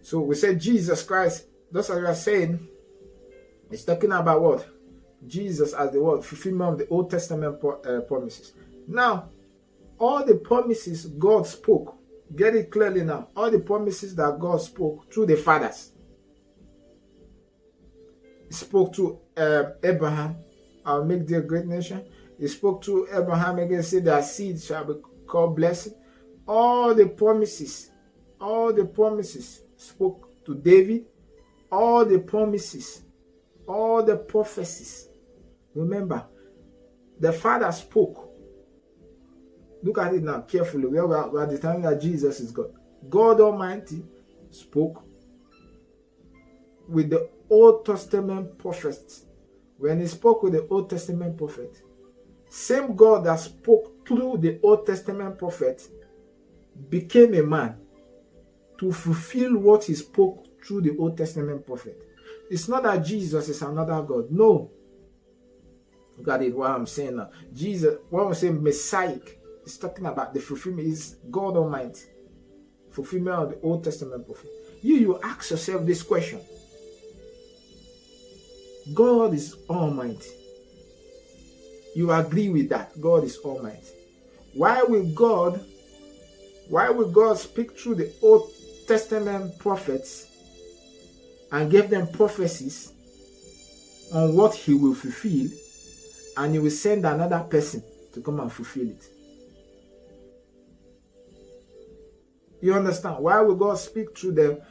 So we said Jesus Christ, that's what we are saying. It's talking about what? Jesus as the word, fulfillment of the Old Testament promises. Now, all the promises God spoke, get it clearly now, all the promises that God spoke through the fathers. He spoke to Abraham, I'll make thee a great nation. He spoke to Abraham again, said that seed shall be called blessed. All the promises spoke to David, all the promises, all the prophecies. Remember, the Father spoke. Look at it now carefully. We are determining that Jesus is God. God Almighty spoke with the Old Testament prophets. When he spoke with the Old Testament prophet, same God that spoke through the Old Testament prophet became a man to fulfill what he spoke through the Old Testament prophet. It's not that Jesus is another God. No. Look at it, what I'm saying now. Jesus, what I'm saying, Messianic, is talking about the fulfillment, is God Almighty. Fulfillment of the Old Testament prophet. You ask yourself this question. God is Almighty. You agree with that? God is Almighty. Why will God speak through the Old Testament prophets and give them prophecies on what he will fulfill, and he will send another person to come and fulfill it? You understand? Why will God speak through them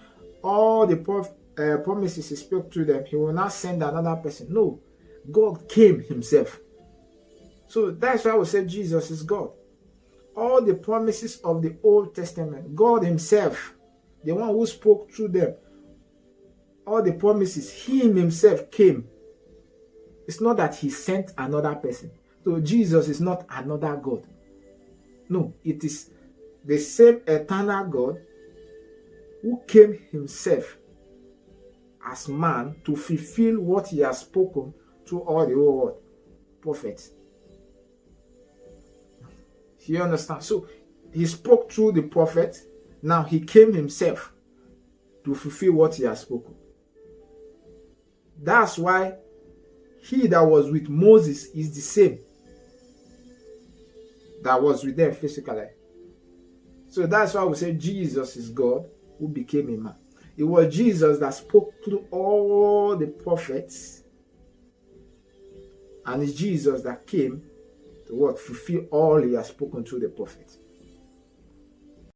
all the promises he spoke to them? He will not send another person. No, God came himself. So that's why we say Jesus is God. All the promises of the Old Testament, God himself, the one who spoke through them, all the promises, he himself came. It's not that he sent another person. So Jesus is not another God. No, it is the same eternal God who came himself as man to fulfill what he has spoken to all the old prophets. You understand? So he spoke through the prophet. Now he came himself to fulfill what he has spoken. That's why he that was with Moses is the same that was with them physically. So that's why we say Jesus is God who became a man. It was Jesus that spoke through all the prophets, and it's Jesus that came to what? Fulfill all he has spoken through the prophets.